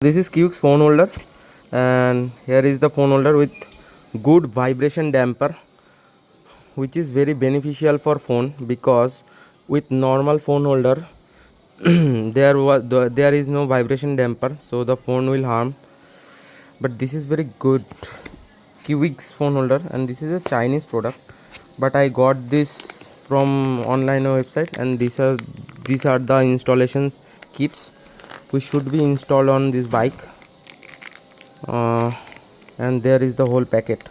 This is Kewig's phone holder, and here is the phone holder with good vibration damper, which is very beneficial for phone, because with normal phone holder there is no vibration damper, so the phone will harm. But this is very good Kewig's phone holder, and this is a Chinese product, but I got this from online website, and these are the installations kits which should be installed on this bike, and there is the whole packet.